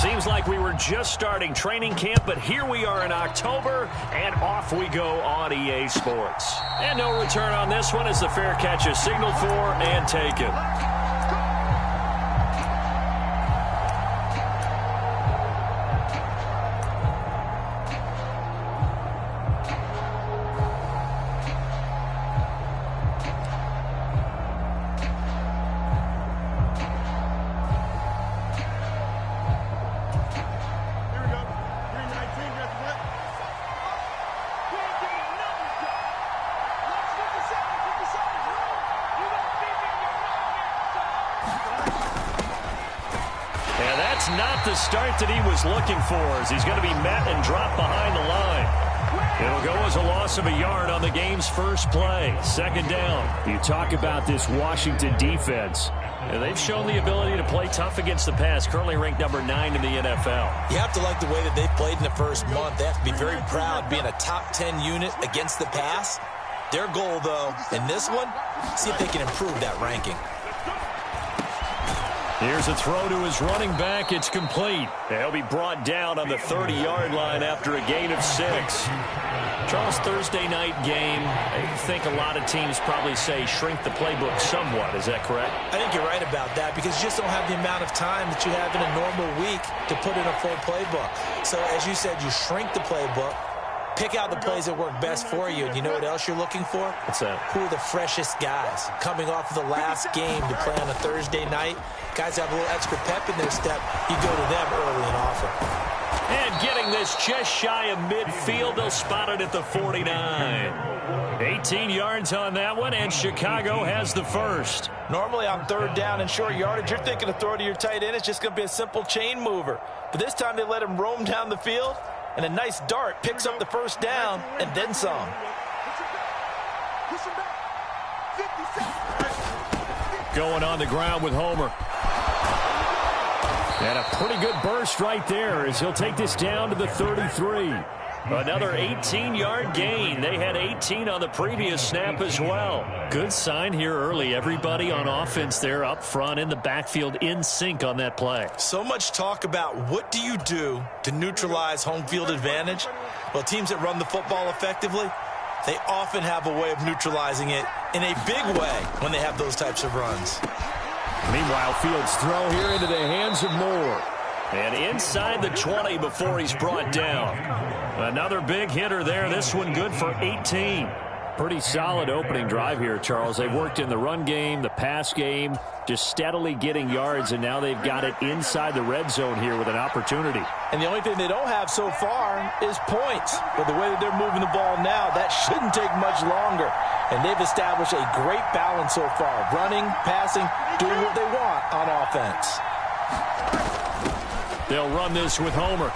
Seems like we were just starting training camp, but here we are in October, and off we go on EA Sports. And no return on this one as the fair catch is signaled for and taken. Not the start that he was looking for, as he's going to be met and dropped behind the line. It'll go as a loss of a yard on the game's first play. Second down. You talk about this Washington defense. And they've shown the ability to play tough against the pass, currently ranked number 9 in the NFL. You have to like the way that they've played in the first month. They have to be very proud being a top 10 unit against the pass. Their goal, though, in this one, see if they can improve that ranking. Here's a throw to his running back. It's complete. He'll be brought down on the 30-yard line after a gain of 6. Charles, Thursday night game, I think a lot of teams probably say shrink the playbook somewhat. Is that correct? I think you're right about that because you just don't have the amount of time that you have in a normal week to put in a full playbook. So, as you said, you shrink the playbook. Pick out the plays that work best for you. And you know what else you're looking for? What's that? Who are the freshest guys? Coming off of the last game to play on a Thursday night, guys have a little extra pep in their step. You go to them early and often. And getting this just shy of midfield, they'll spot it at the 49. 18 yards on that one, and Chicago has the first. Normally on third down and short yardage, you're thinking of throw to your tight end. It's just going to be a simple chain mover. But this time they let him roam down the field. And a nice dart picks up the first down and then some. Going on the ground with Homer. And a pretty good burst right there as he'll take this down to the 33. Another 18-yard gain. They had 18 on the previous snap as well. Good sign here early. Everybody on offense there up front in the backfield in sync on that play. So much talk about what do you do to neutralize home field advantage? Well, teams that run the football effectively, they often have a way of neutralizing it in a big way when they have those types of runs. Meanwhile, Fields' throw here into the hands of Moore. And inside the 20 before he's brought down. Another big hitter there. This one good for 18. Pretty solid opening drive here, Charles. They've worked in the run game, the pass game, just steadily getting yards, and now they've got it inside the red zone here with an opportunity. And the only thing they don't have so far is points. But the way that they're moving the ball now, that shouldn't take much longer. And they've established a great balance so far. Running, passing, doing what they want on offense. They'll run this with Homer.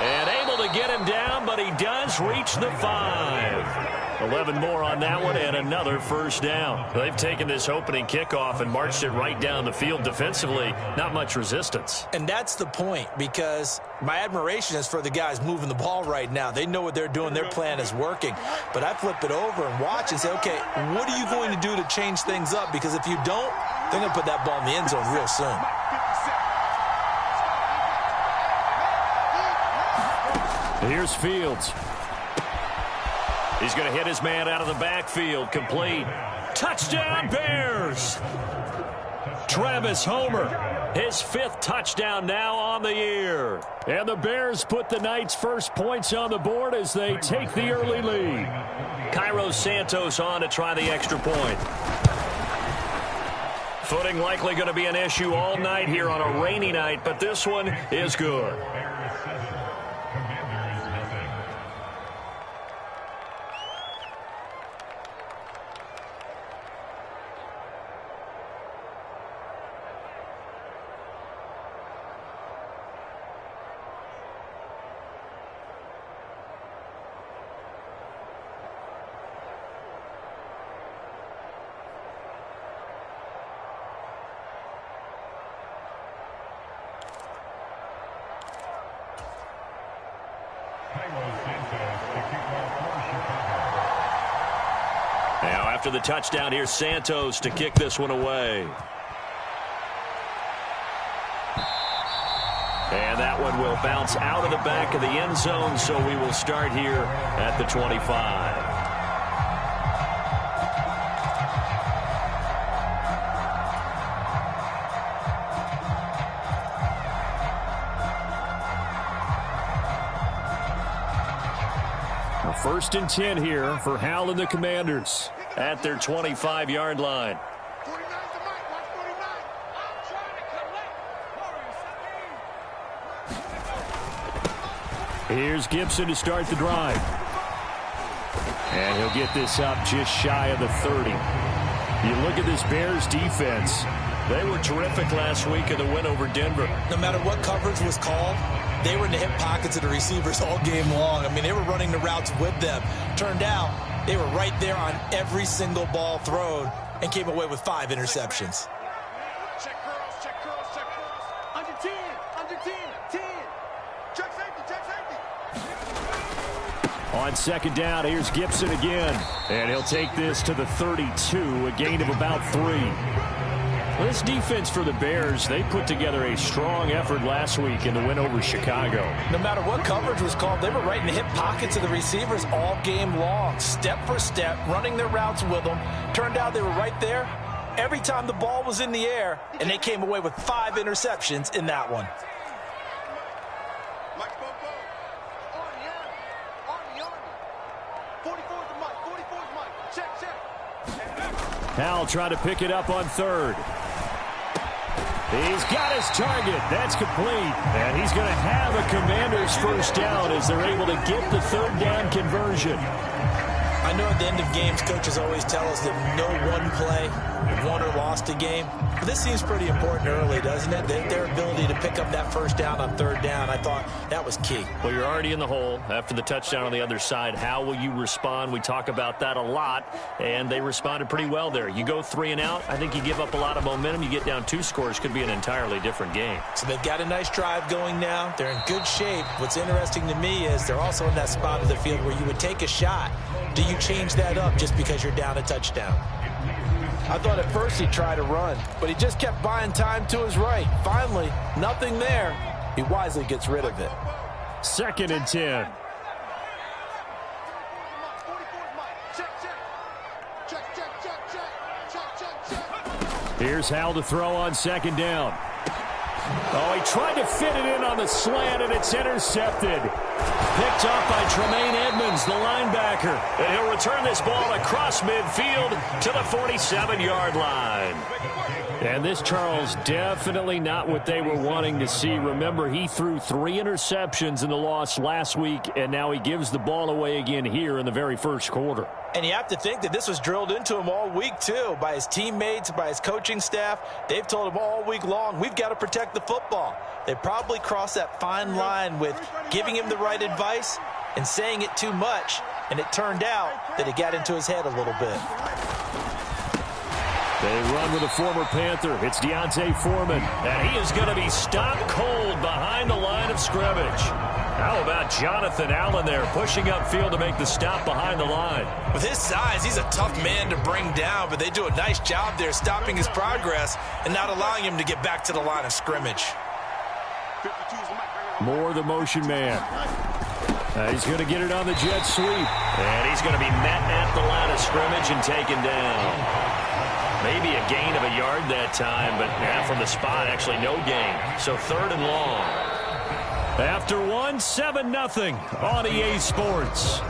And able to get him down, but he does reach the 5. 11 more on that one, and another first down. They've taken this opening kickoff and marched it right down the field defensively. Not much resistance. And that's the point, because my admiration is for the guys moving the ball right now. They know what they're doing. Their plan is working. But I flip it over and watch and say, okay, what are you going to do to change things up? Because if you don't, they're going to put that ball in the end zone real soon. Here's Fields. He's going to hit his man out of the backfield. Complete. Touchdown, Bears! Travis Homer, his 5th touchdown now on the year. And the Bears put the night's first points on the board as they take the early lead. Cairo Santos on to try the extra point. Footing likely going to be an issue all night here on a rainy night, but this one is good. Now after the touchdown, here's Santos to kick this one away. And that one will bounce out of the back of the end zone, so we will start here at the 25. First and 10 here for Hal and the Commanders at their 25-yard line. Here's Gibson to start the drive. And he'll get this up just shy of the 30. You look at this Bears defense. They were terrific last week in the win over Denver. No matter what coverage was called, they were in the hip pockets of the receivers all game long. I mean, they were running the routes with them. Turned out, they were right there on every single ball thrown and came away with 5 interceptions. Check curls, check curls, check curls. Under 10, under 10, 10. Check safety, check safety. On second down, here's Gibson again. And he'll take this to the 32, a gain of about 3. This defense for the Bears, they put together a strong effort last week in the win over Chicago. No matter what coverage was called, they were right in the hip pockets of the receivers all game long, step for step, running their routes with them. Turned out they were right there every time the ball was in the air, and they came away with 5 interceptions in that one. Hal trying to pick it up on third. He's got his target. That's complete. And he's going to have a Commander's first down as they're able to get the third down conversion. I know at the end of games, coaches always tell us that no one play won or lost a game. But this seems pretty important early, doesn't it? Their ability to pick up that first down on third down, I thought that was key. Well, you're already in the hole after the touchdown on the other side. How will you respond? We talk about that a lot, and they responded pretty well there. You go 3 and out, I think you give up a lot of momentum. You get down 2 scores, could be an entirely different game. So they've got a nice drive going now. They're in good shape. What's interesting to me is they're also in that spot of the field where you would take a shot. Do you change that up just because you're down a touchdown? I thought at first he'd try to run, but he just kept buying time to his right. Finally, nothing there. He wisely gets rid of it. Second and 10. Here's Hal to throw on second down. Oh, he tried to fit it in on the slant, and it's intercepted. Picked up by Tremaine Edmonds, the linebacker. And he'll return this ball across midfield to the 47-yard line. And this, Charles, definitely not what they were wanting to see. Remember, he threw 3 interceptions in the loss last week, and now he gives the ball away again here in the very first quarter. And you have to think that this was drilled into him all week, too, by his teammates, by his coaching staff. They've told him all week long, we've got to protect the football. They probably crossed that fine line with giving him the right advice and saying it too much, and it turned out that it got into his head a little bit. They run with a former Panther. It's Deontay Foreman. And he is going to be stopped cold behind the line of scrimmage. How about Jonathan Allen there pushing upfield to make the stop behind the line? With his size, he's a tough man to bring down, but they do a nice job there stopping his progress and not allowing him to get back to the line of scrimmage. More the motion man. He's going to get it on the jet sweep. And he's going to be met at the line of scrimmage and taken down. Maybe a gain of a yard that time, but from the spot, actually no gain. So third and long. After 1, 7-0 on EA Sports.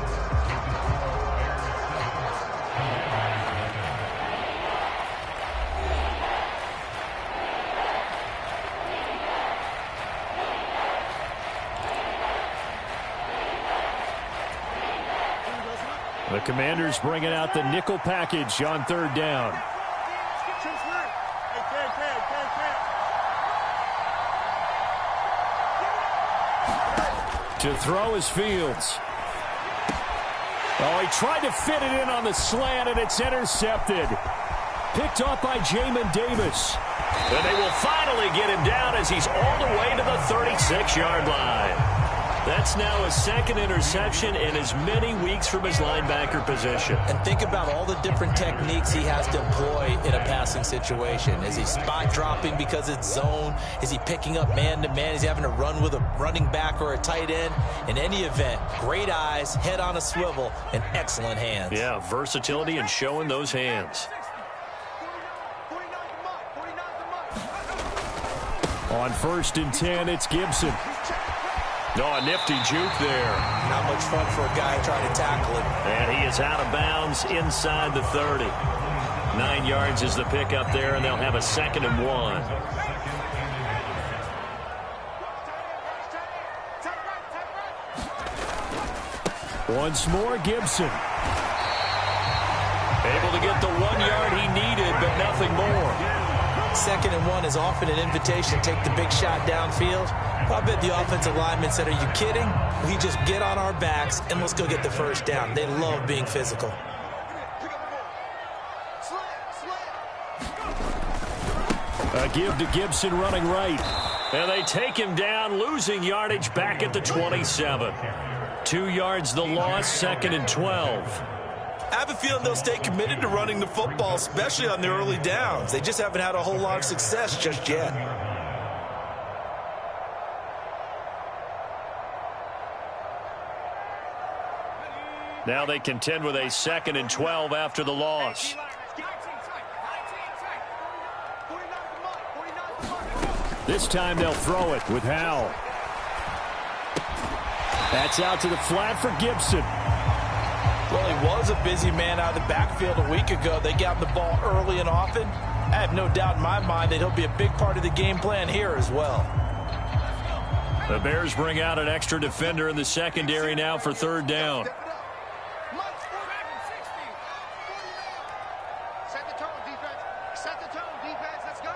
The Commanders bringing out the nickel package on third down. To throw is Fields. Oh, he tried to fit it in on the slant, and it's intercepted. Picked off by Jamin Davis. And they will finally get him down as he's all the way to the 36-yard line. That's now his second interception in as many weeks from his linebacker position. And think about all the different techniques he has to employ in a passing situation. Is he spot dropping because it's zone? Is he picking up man-to-man? Is he having to run with a running back or a tight end? In any event, great eyes, head on a swivel, and excellent hands. Yeah, versatility and showing those hands. On 1st and 10, it's Gibson. Oh, a nifty juke there. Not much fun for a guy trying to tackle him. And he is out of bounds inside the 30. 9 yards is the pickup there, and they'll have a 2nd and 1. Once more, Gibson. Able to get the 1 yard he needed, but nothing more. 2nd and 1 is often an invitation to take the big shot downfield. I bet the offensive lineman said, are you kidding? We just get on our backs and let's go get the first down. They love being physical. A give to Gibson running right. And they take him down, losing yardage back at the 27. 2 yards the loss, 2nd and 12. I have a feeling they'll stay committed to running the football, especially on the early downs. They just haven't had a whole lot of success just yet. Now they contend with a 2nd and 12 after the loss. This time they'll throw it with Howell. That's out to the flat for Gibson. Well, he was a busy man out of the backfield a week ago. They got him the ball early and often. I have no doubt in my mind that he'll be a big part of the game plan here as well. The Bears bring out an extra defender in the secondary now for 3rd down. Set the tone, defense. Set the tone, defense. Let's go.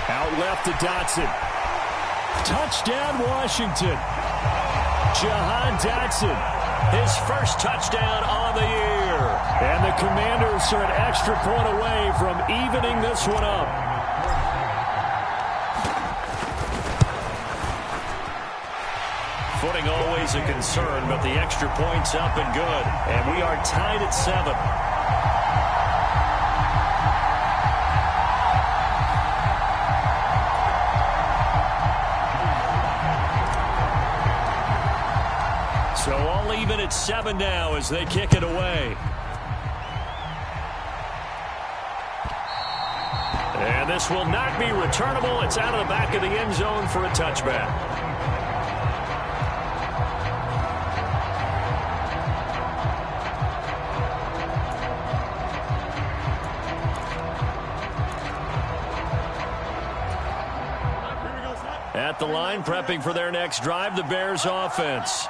Out left to Dotson. Touchdown, Washington. Jahan Dotson, his first touchdown on the year. And the Commanders are an extra point away from evening this one up. Footing always a concern, but the extra point's up and good. And we are tied at 7. So all even at 7 now as they kick it away. And this will not be returnable. It's out of the back of the end zone for a touchback. At the line, prepping for their next drive, the Bears offense.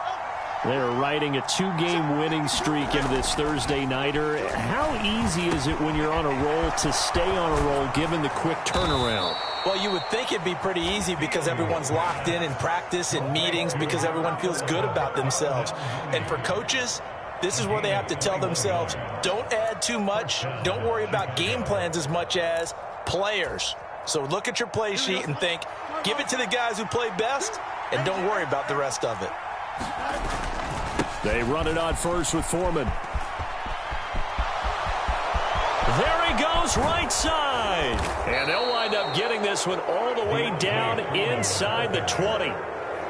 They're riding a 2-game winning streak into this Thursday nighter. How easy is it when you're on a roll to stay on a roll given the quick turnaround? Well, you would think it'd be pretty easy because everyone's locked in practice and meetings because everyone feels good about themselves. And for coaches, this is where they have to tell themselves, don't add too much. Don't worry about game plans as much as players. So look at your play sheet and think, give it to the guys who play best, and don't worry about the rest of it. They run it on first with Foreman. There he goes, right side. And they'll wind up getting this one all the way down inside the 20.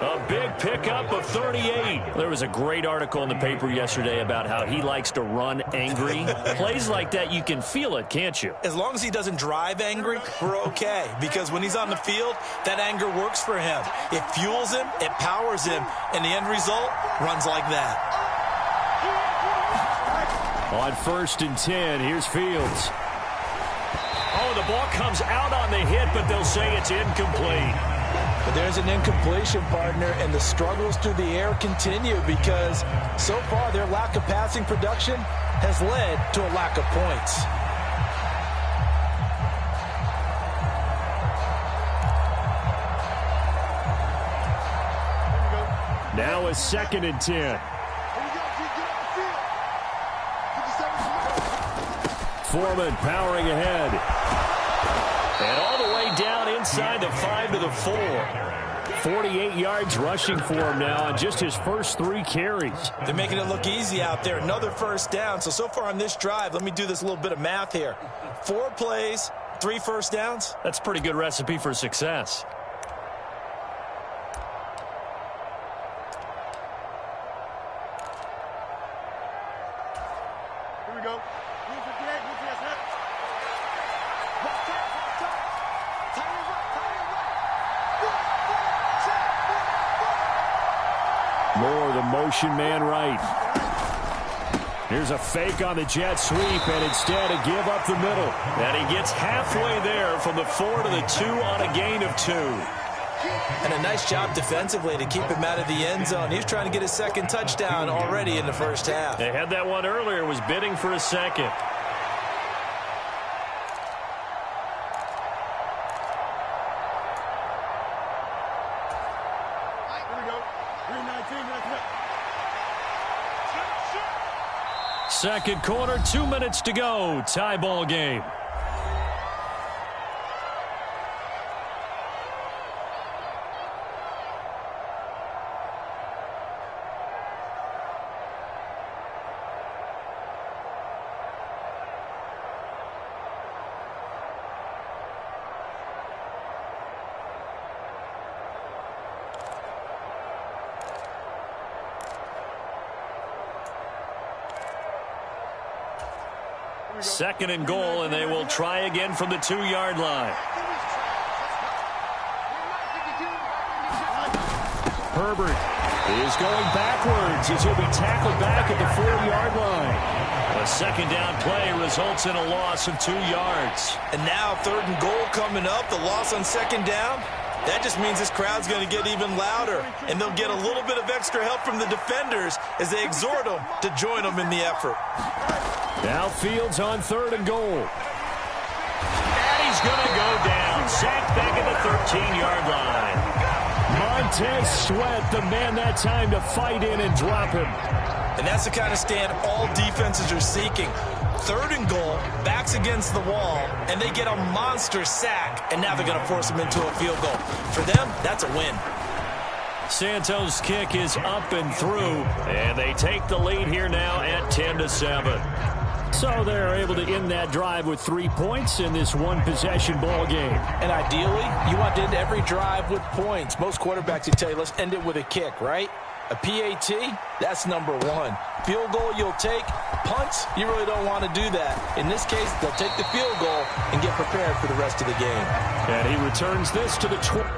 A big pickup of 38. There was a great article in the paper yesterday about how he likes to run angry. Plays like that, you can feel it, can't you? As long as he doesn't drive angry, we're okay. Because when he's on the field, that anger works for him. It fuels him, it powers him, and the end result runs like that. On 1st and 10, here's Fields. Oh, the ball comes out on the hit, but they'll say it's incomplete. But there's an incompletion, partner, and the struggles through the air continue because so far their lack of passing production has led to a lack of points. Now a 2nd and 10. Foreman powering ahead. And all the way down inside the 5 to the 4. 48 yards rushing for him now on just his first 3 carries. They're making it look easy out there. Another first down. So far on this drive, let me do this little bit of math here. 4 plays, 3 first downs. That's a pretty good recipe for success. Here we go. Moore, the motion man right. Here's a fake on the jet sweep, and instead a give up the middle. And he gets halfway there from the 4 to the 2 on a gain of 2. And a nice job defensively to keep him out of the end zone. He was trying to get his second touchdown already in the first half. They had that one earlier, was bidding for a second. Second quarter, 2 minutes to go. Tie ball game. Second and goal, and they will try again from the 2-yard line. Herbert is going backwards as he'll be tackled back at the 4-yard line. A second down play results in a loss of 2 yards. And now 3rd and goal coming up. The loss on second down. That just means this crowd's going to get even louder, and they'll get a little bit of extra help from the defenders as they exhort them to join them in the effort. Now Fields on 3rd and goal. And he's going to go down. Sacked back at the 13-yard line. Montez Sweat, the man that time to fight in and drop him. And that's the kind of stand all defenses are seeking. 3rd and goal, backs against the wall, and they get a monster sack, and now they're going to force him into a field goal. For them, that's a win. Santos' kick is up and through, and they take the lead here now at 10-7. So they're able to end that drive with 3 points in this one-possession ball game. And ideally, you want to end every drive with points. Most quarterbacks would tell you, let's end it with a kick, right? A PAT, that's number 1. Field goal you'll take. Punts, you really don't want to do that. In this case, they'll take the field goal and get prepared for the rest of the game. And he returns this to the 20.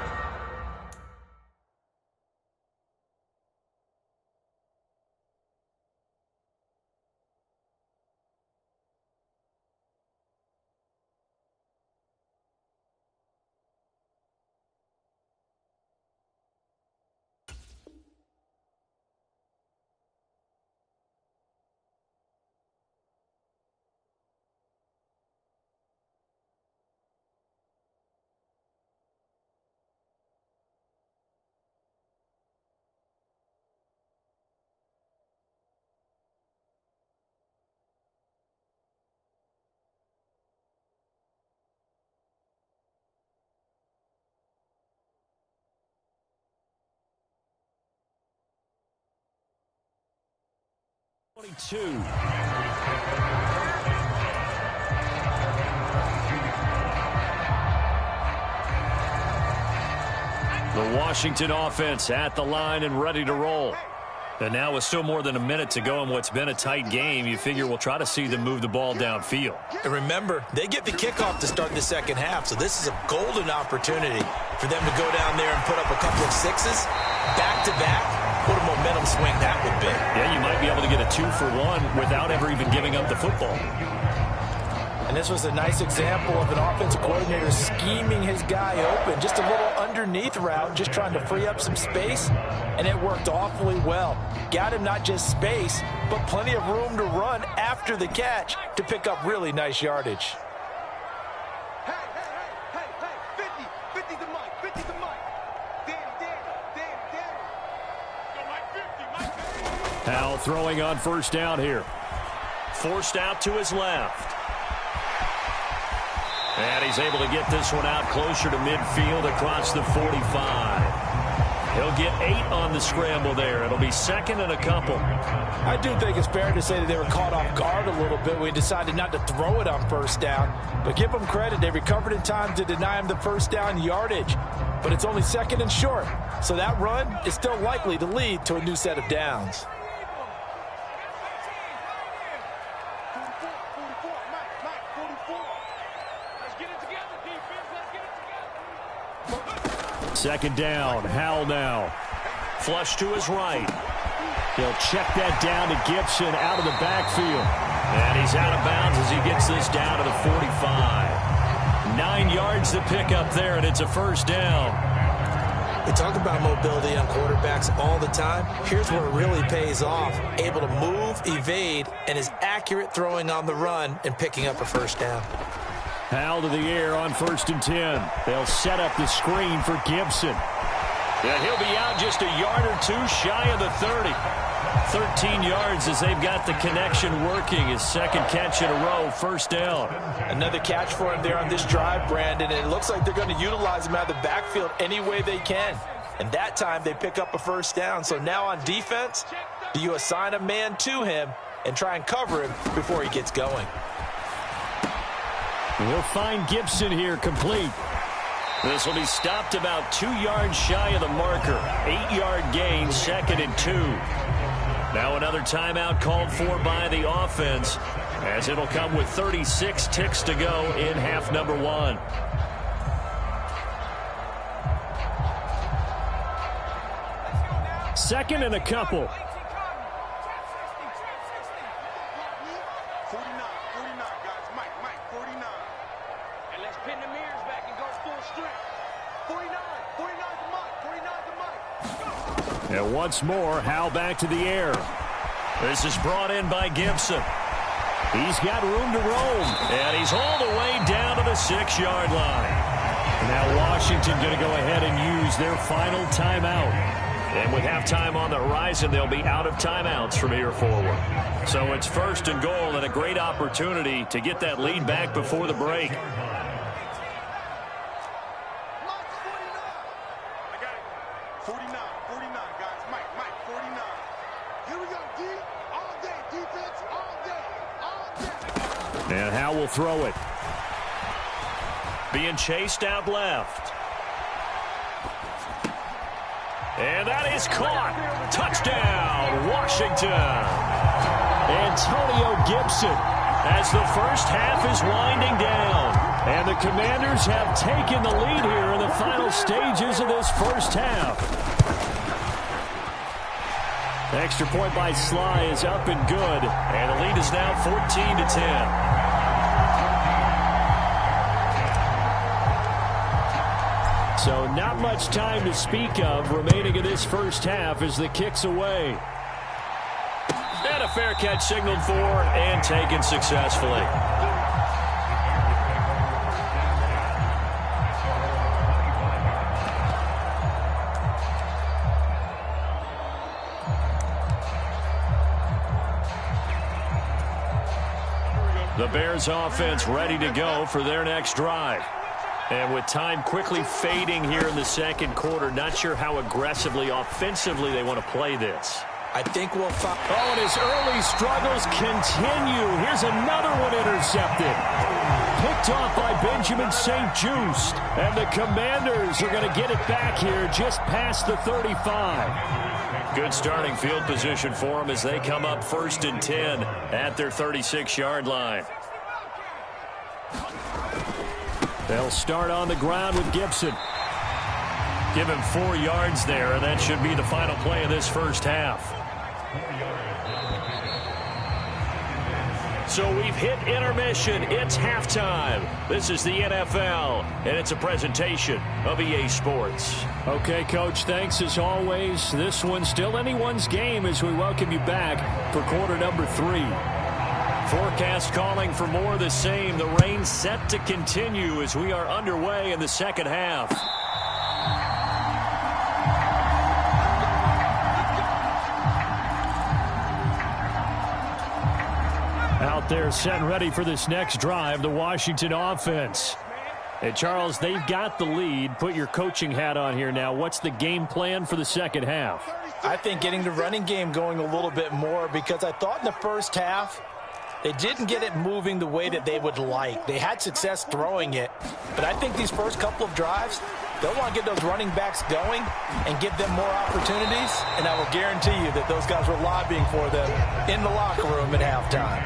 The Washington offense at the line and ready to roll. And now with still more than a minute to go in what's been a tight game, you figure we'll try to see them move the ball downfield. And remember, they get the kickoff to start the second half, so this is a golden opportunity for them to go down there and put up a couple of sixes back-to-back. What a momentum swing that would be. Yeah, you might be able to get a 2-for-1 without ever even giving up the football. And this was a nice example of an offensive coordinator scheming his guy open. Just a little underneath route, just trying to free up some space, and it worked awfully well. Got him not just space, but plenty of room to run after the catch to pick up really nice yardage. Hey, 50 to Mike, 50 to Mike. Danny. Yo, Mike 50, Mike 50. Howell throwing on first down here. Forced out to his left. And he's able to get this one out closer to midfield across the 45. He'll get 8 on the scramble there. It'll be 2nd and a couple. I do think it's fair to say that they were caught off guard a little bit when we decided not to throw it on first down. But give them credit. They recovered in time to deny him the first down yardage. But it's only 2nd and short. So that run is still likely to lead to a new set of downs. Second down, Howell now. Flush to his right. He'll check that down to Gibson out of the backfield. And he's out of bounds as he gets this down to the 45. 9 yards to pick up there, and it's a first down. We talk about mobility on quarterbacks all the time. Here's where it really pays off. Able to move, evade, and is accurate throwing on the run and picking up a first down. Howell to the air on 1st and 10. They'll set up the screen for Gibson. Yeah, he'll be out just a yard or 2 shy of the 30. 13 yards as they've got the connection working. His 2nd catch in a row, first down. Another catch for him there on this drive, Brandon. And it looks like they're going to utilize him out of the backfield any way they can. And that time they pick up a first down. So now on defense, do you assign a man to him and try and cover him before he gets going? We'll find Gibson here complete. This will be stopped about 2 yards shy of the marker. 8-yard gain, 2nd and 2. Now another timeout called for by the offense, as it'll come with 36 ticks to go in half number 1. Second and a couple. 49, guys. Mike, 49. And let's pin the mirrors back and go full strength. 49 to Mike. And once more, Howell back to the air. This is brought in by Gibson. He's got room to roam, and he's all the way down to the 6-yard line. Now Washington going to go ahead and use their final timeout. And with halftime on the horizon, they'll be out of timeouts from here forward. So it's 1st and goal and a great opportunity to get that lead back before the break. And Howell will throw it. Being chased out left. And that is caught. Touchdown, Washington. Antonio Gibson, as the first half is winding down. And the Commanders have taken the lead here in the final stages of this first half. The extra point by Sly is up and good. And the lead is now 14-10. So not much time to speak of remaining in this first half as the kick's away. And a fair catch signaled for and taken successfully. The Bears offense ready to go for their next drive. And with time quickly fading here in the second quarter, not sure how aggressively, offensively they want to play this. I think we'll find. Oh, and his early struggles continue. Here's another one intercepted. Picked off by Benjamin St. Just. And the Commanders are going to get it back here just past the 35. Good starting field position for them as they come up 1st and 10 at their 36-yard line. They'll start on the ground with Gibson. Give him 4 yards there, and that should be the final play of this first half. So we've hit intermission. It's halftime. This is the NFL, and it's a presentation of EA Sports. Okay, Coach, thanks as always. This one's still anyone's game as we welcome you back for quarter number 3. Forecast calling for more of the same. The rain set to continue as we are underway in the second half. Out there set and ready for this next drive, the Washington offense. Hey, Charles, they've got the lead. Put your coaching hat on here now. What's the game plan for the second half? I think getting the running game going a little bit more, because I thought in the first half they didn't get it moving the way that they would like. They had success throwing it, but I think these first couple of drives, they'll want to get those running backs going and give them more opportunities, and I will guarantee you that those guys were lobbying for them in the locker room at halftime.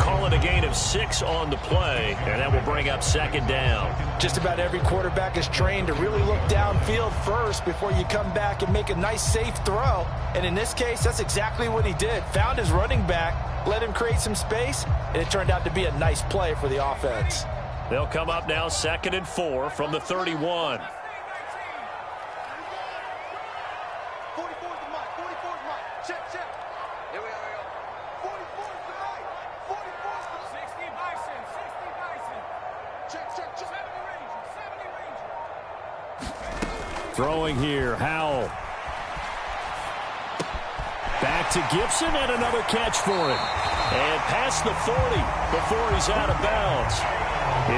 Call it a gain of 6 on the play, and that will bring up second down. Just about every quarterback is trained to really look downfield first before you come back and make a nice, safe throw. And in this case, that's exactly what he did. Found his running back, let him create some space, and it turned out to be a nice play for the offense. They'll come up now 2nd and 4 from the 31. 44's the mic. 44's mic. Check, check. Here we are. 44's the mic. 44's the 60 Bison. 60 Bison. Check, check, check. 70 Ranger. 70 Ranger. Throwing here, Howell. Back to Gibson, and another catch for him. And past the 40 before he's out of bounds.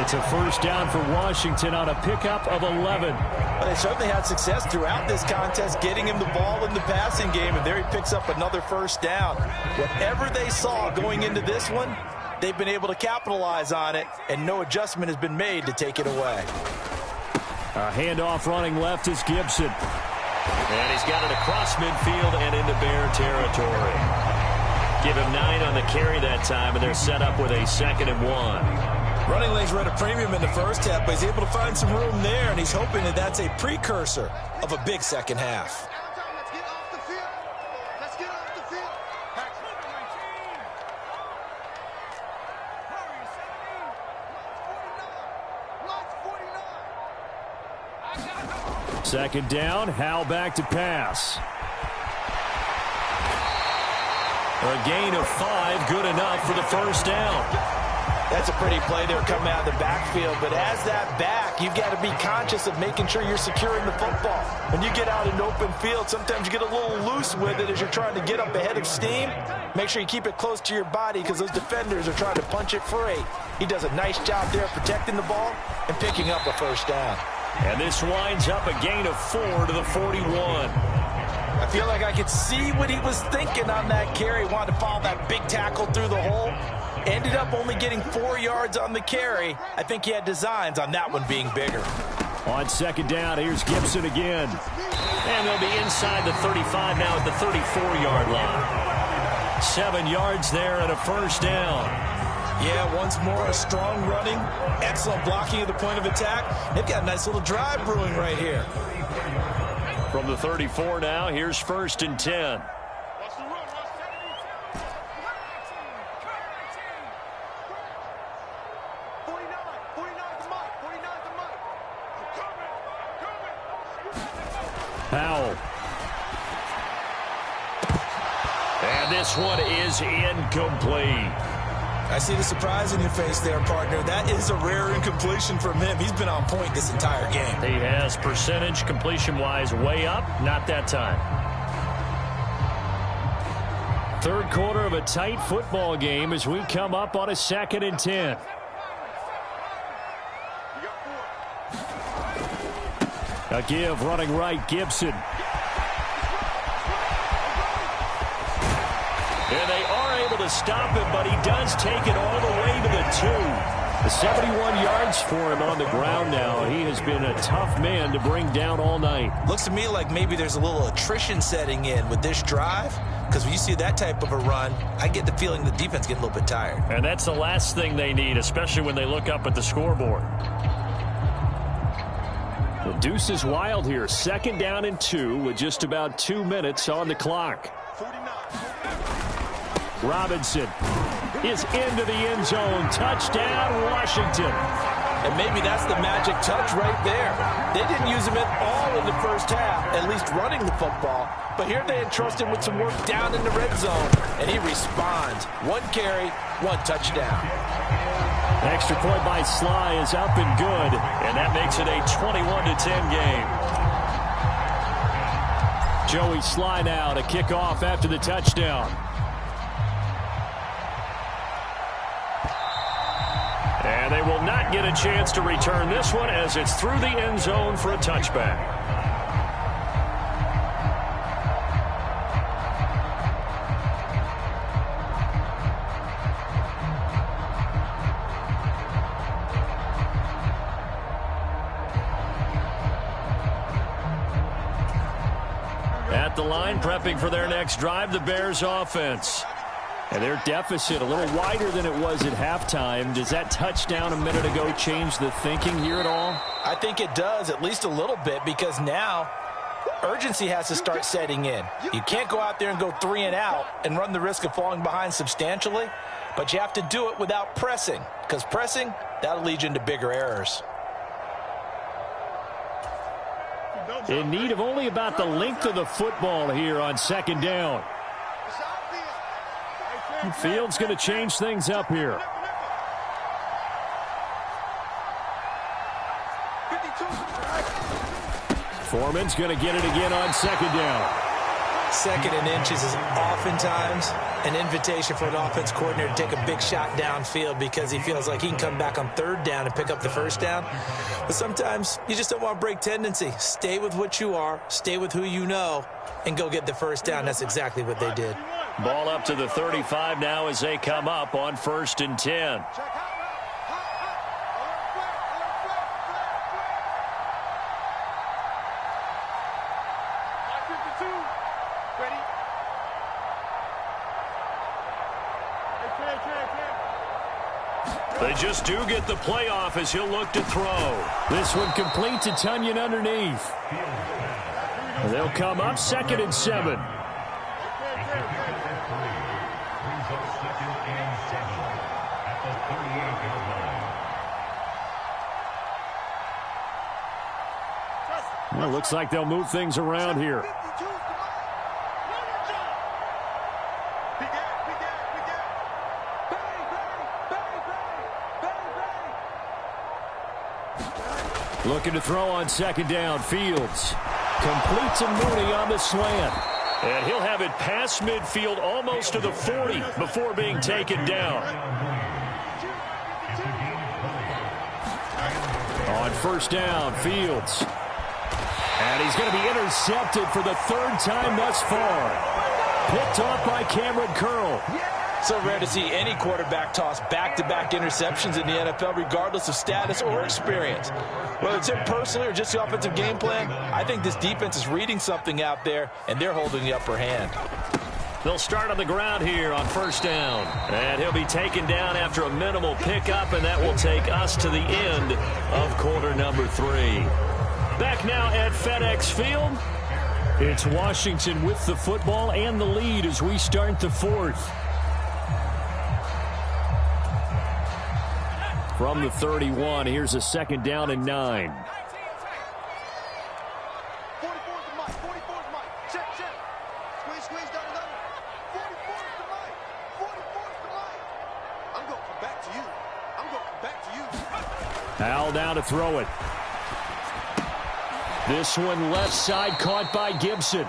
It's a first down for Washington on a pickup of 11. Well, they certainly had success throughout this contest getting him the ball in the passing game, and there he picks up another first down. Whatever they saw going into this one, they've been able to capitalize on it, and no adjustment has been made to take it away. A handoff running left is Gibson. And he's got it across midfield and into Bear territory. Give him 9 on the carry that time, and they're set up with a 2nd and 1. Running lanes were at a premium in the first half, but he's able to find some room there, and he's hoping that that's a precursor of a big second half. Let's get off the field. Let's get off the field. Second down, Howell back to pass. A gain of 5, good enough for the first down. That's a pretty play there coming out of the backfield, but as that back, you've got to be conscious of making sure you're securing the football. When you get out in open field, sometimes you get a little loose with it as you're trying to get up ahead of steam. Make sure you keep it close to your body because those defenders are trying to punch it free. He does a nice job there protecting the ball and picking up a first down. And this winds up a gain of 4 to the 41. I feel like I could see what he was thinking on that carry. Wanted to follow that big tackle through the hole. Ended up only getting 4 yards on the carry. I think he had designs on that one being bigger. On second down, here's Gibson again. And they'll be inside the 35 now at the 34-yard line. 7 yards there and a first down. Yeah, once more, a strong running, excellent blocking at the point of attack. They've got a nice little drive brewing right here. From the 34 now, here's 1st and 10. Watch the run. Watch 72. 49. 49's the mic. 49's the mic. I'm coming. Howell. And this one is incomplete. I see the surprise in your face there, partner. That is a rare incompletion from him. He's been on point this entire game. He has percentage completion-wise way up, not that time. Third quarter of a tight football game as we come up on a 2nd and 10. A give running right, Gibson. And they are able to stop him, but he does take it all the way to the 2. 71 yards for him on the ground now. He has been a tough man to bring down all night. Looks to me like maybe there's a little attrition setting in with this drive, because when you see that type of a run, I get the feeling the defense getting a little bit tired. And that's the last thing they need, especially when they look up at the scoreboard. The deuce is wild here. 2nd down and 2 with just about 2 minutes on the clock. 49. Robinson is into the end zone. Touchdown, Washington. And maybe that's the magic touch right there. They didn't use him at all in the first half, at least running the football. But here they entrust him with some work down in the red zone, and he responds. 1 carry, 1 touchdown. Extra point by Sly is up and good, and that makes it a 21-10 game. Joey Sly now to kick off after the touchdown. And they will not get a chance to return this one as it's through the end zone for a touchback. At the line, prepping for their next drive, the Bears offense. And their deficit a little wider than it was at halftime. Does that touchdown a minute ago change the thinking here at all? I think it does, at least a little bit, because now urgency has to start setting in. You can't go out there and go 3 and out and run the risk of falling behind substantially, but you have to do it without pressing, because pressing, that'll lead you into bigger errors. In need of only about the length of the football here on second down. Fields going to change things up here. Foreman's going to get it again on second down. Second and inches is oftentimes an invitation for an offense coordinator to take a big shot downfield because he feels like he can come back on third down and pick up the first down. But sometimes you just don't want to break tendency. Stay with what you are, stay with who you know, and go get the first down. That's exactly what they did. Ball up to the 35 now as they come up on 1st and 10. They just do get the playoff as he'll look to throw. This one complete to Tunyon underneath. They'll come up 2nd and 7. Well, looks like they'll move things around here. Looking to throw on second down. Fields completes a Mooney on the slant. And he'll have it past midfield almost to the 40 before being taken down. On first down, Fields. And he's going to be intercepted for the 3rd time thus far. Picked off by Cameron Curl. So rare to see any quarterback toss back-to-back interceptions in the NFL, regardless of status or experience. Whether it's him personally or just the offensive game plan, I think this defense is reading something out there, and they're holding the upper hand. They'll start on the ground here on first down. And he'll be taken down after a minimal pickup, and that will take us to the end of quarter number 3. Back now at FedEx Field. It's Washington with the football and the lead as we start the 4th. From the 31, here's a 2nd down and 9. 44's the mic. 44's the mic. Check, check. Squeeze down the level. 44's the mic. 44's the mic. I'm going to come back to you. I'm going to come back to you. Al down to throw it. This one left side caught by Gibson.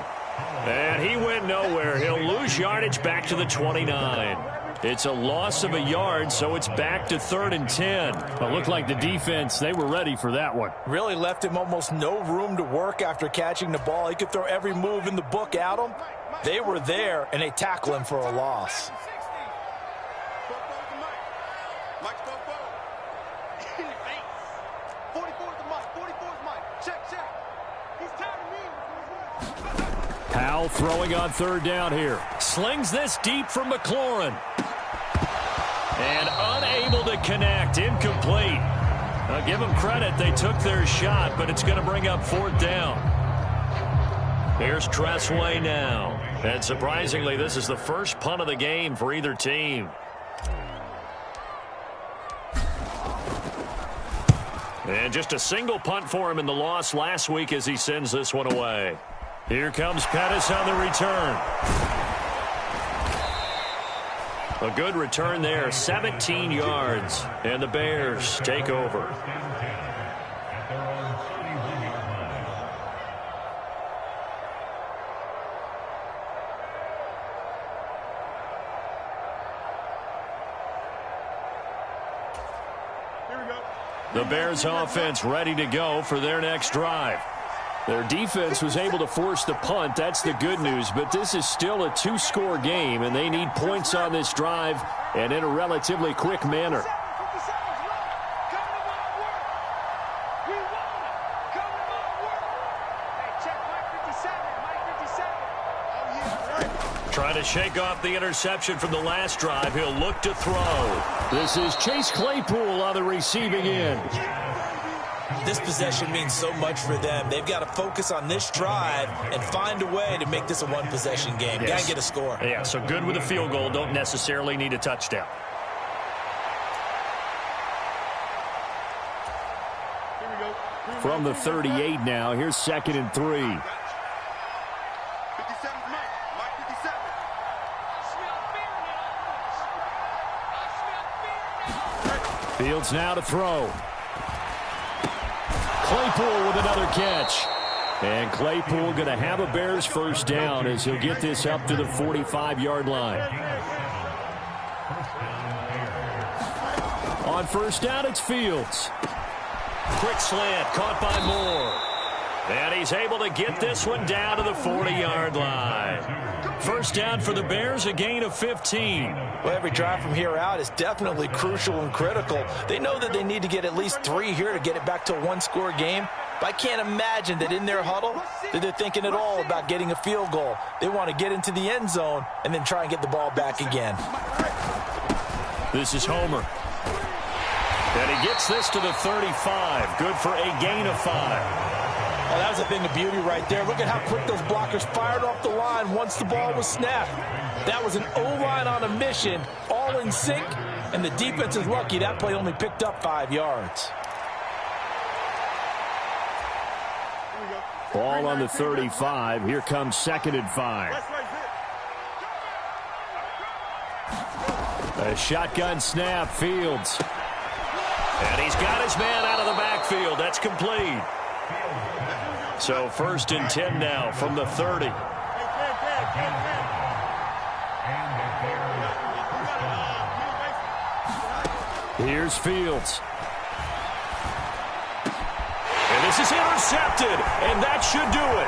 And he went nowhere. He'll lose yardage back to the 29. It's a loss of a yard, so it's back to 3rd and 10. It looked like the defense, they were ready for that one. Really left him almost no room to work after catching the ball. He could throw every move in the book at him. They were there, and they tackle him for a loss. Powell throwing on 3rd down here. Slings this deep from McLaurin. And unable to connect. Incomplete. Now give them credit. They took their shot, but it's going to bring up 4th down. Here's Tressway now. And surprisingly, this is the first punt of the game for either team. And just a single punt for him in the loss last week as he sends this one away. Here comes Pettis on the return. A good return there, 17 yards, and the Bears take over. Here we go. The Bears offense ready to go for their next drive. Their defense was able to force the punt. That's the good news. But this is still a 2-score game, and they need points on this drive and in a relatively quick manner. Trying to shake off the interception from the last drive. He'll look to throw. This is Chase Claypool on the receiving end. This possession means so much for them. They've got to focus on this drive and find a way to make this a one-possession game. Yes. Got to get a score. Yeah, so good with a field goal. Don't necessarily need a touchdown. From the 38 now, here's 2nd and 3. 57's Mike. Mike 57. Fields now to throw. Claypool with another catch. And Claypool going to have a Bears first down as he'll get this up to the 45-yard line. On first down, it's Fields. Quick slant, caught by Moore. And he's able to get this one down to the 40-yard line. First down for the Bears, a gain of 15. Well, every drive from here out is definitely crucial and critical. They know that they need to get at least 3 here to get it back to a one-score game. But I can't imagine that in their huddle that they're thinking at all about getting a field goal. They want to get into the end zone and then try and get the ball back again. This is Homer. And he gets this to the 35. Good for a gain of 5. Oh, that was a thing of beauty right there. Look at how quick those blockers fired off the line once the ball was snapped. That was an O-line on a mission, all in sync, and the defense is lucky that play only picked up 5 yards. Ball on the 35. Here comes 2nd and 5. A shotgun snap, Fields. And he's got his man out of the backfield. That's complete. So 1st and 10 now from the 30. Here's Fields. And this is intercepted, and that should do it.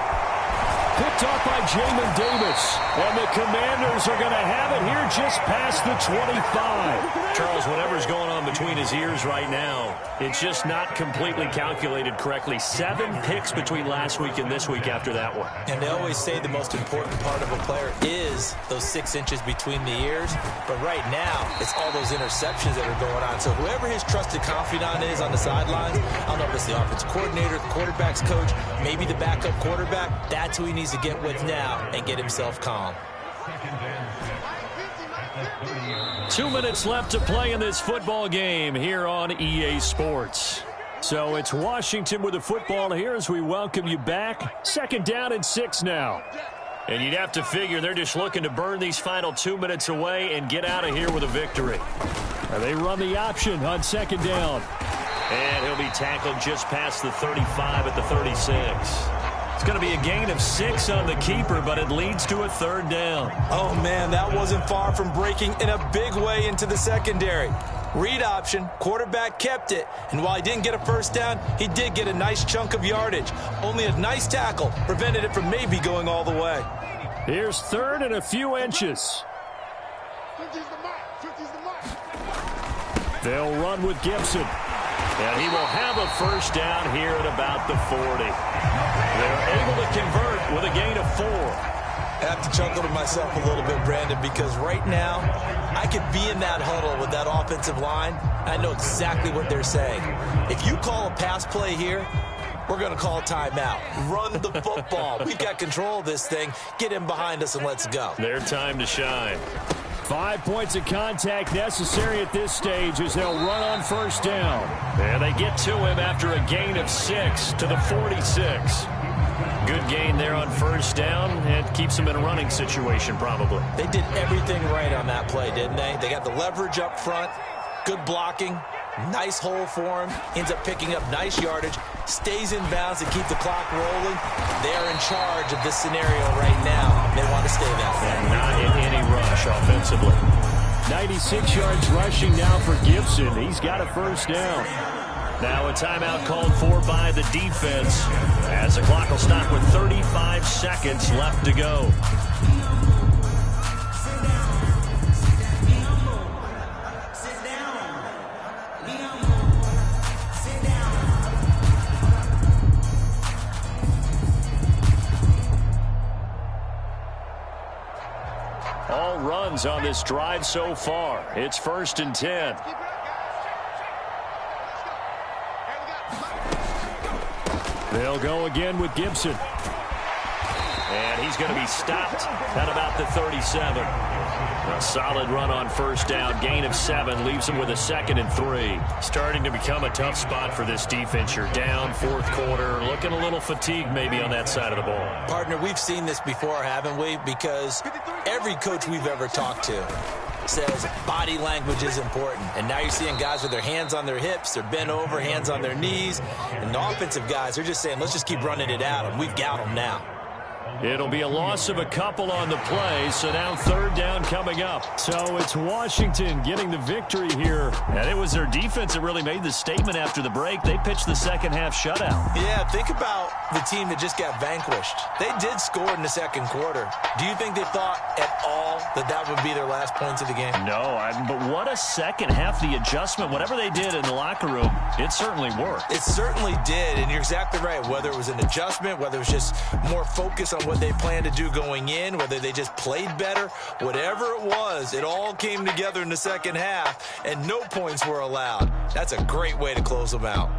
Picked off by Jamin Davis. And the Commanders are going to have it here just past the 25. Charles, whatever's going on between his ears right now, it's just not completely calculated correctly. 7 picks between last week and this week after that one. And they always say the most important part of a player is those 6 inches between the ears. But right now, it's all those interceptions that are going on. So whoever his trusted confidant is on the sidelines, I don't know if it's the offensive coordinator, the quarterback's coach, maybe the backup quarterback, that's who he needs to get with now and get himself calm. 2 minutes left to play in this football game here on EA Sports. So it's Washington with the football here as we welcome you back. 2nd down and 6 now. And you'd have to figure they're just looking to burn these final 2 minutes away and get out of here with a victory. They run the option on 2nd down. And he'll be tackled just past the 35 at the 36. It's going to be a gain of 6 on the keeper, but it leads to a 3rd down. Oh, man, that wasn't far from breaking in a big way into the secondary. Read option, quarterback kept it, and while he didn't get a first down, he did get a nice chunk of yardage. Only a nice tackle prevented it from maybe going all the way. Here's 3rd and a few inches. They'll run with Gibson. And he will have a first down here at about the 40. They're able to convert with a gain of 4. I have to chuckle to myself a little bit, Brandon, because right now I could be in that huddle with that offensive line. I know exactly what they're saying. If you call a pass play here, we're going to call a timeout. Run the football. We've got control of this thing. Get him behind us and let's go. Their time to shine. 5 points of contact necessary at this stage as they'll run on first down. And they get to him after a gain of 6 to the 46. Good gain there on first down, and keeps them in a running situation probably. They did everything right on that play, didn't they? They got the leverage up front, good blocking, nice hole for him, ends up picking up nice yardage, stays in bounds to keep the clock rolling. They're in charge of this scenario right now. They want to stay that way. And not in any rush offensively. 96 yards rushing now for Gibson. He's got a first down. Now a timeout called for by the defense as the clock will stop with 35 seconds left to go. All runs on this drive so far. It's 1st and 10. They'll go again with Gibson. And he's going to be stopped at about the 37. A solid run on 1st down. Gain of 7 leaves him with a 2nd and 3. Starting to become a tough spot for this defense. You're down 4th quarter. Looking a little fatigued maybe on that side of the ball. Partner, we've seen this before, haven't we? Because every coach we've ever talked to says body language is important. And now you're seeing guys with their hands on their hips, they're bent over, hands on their knees. And the offensive guys, they're just saying, let's just keep running it at them. We've got them now. It'll be a loss of a couple on the play, so now 3rd down coming up. So it's Washington getting the victory here. And it was their defense that really made the statement after the break. They pitched the second-half shutout. Yeah, think about the team that just got vanquished. They did score in the 2nd quarter. Do you think they thought at all that that would be their last points of the game? No, but what a second half. The adjustment, whatever they did in the locker room, it certainly worked. It certainly did, and you're exactly right. Whether it was an adjustment, whether it was just more focus on what they planned to do going in, whether they just played better, whatever it was, it all came together in the 2nd half, and no points were allowed. That's a great way to close them out.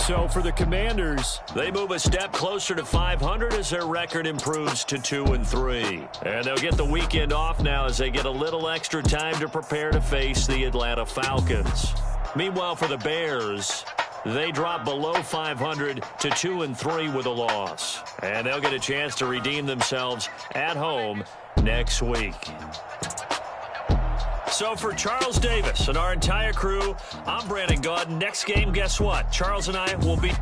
So for the Commanders, they move a step closer to 500 as their record improves to 2-3. And they'll get the weekend off now as they get a little extra time to prepare to face the Atlanta Falcons. Meanwhile, for the Bears, they drop below 500 to 2-3 with a loss. And they'll get a chance to redeem themselves at home next week. So for Charles Davis and our entire crew, I'm Brandon Gaudin. Next game, guess what? Charles and I will be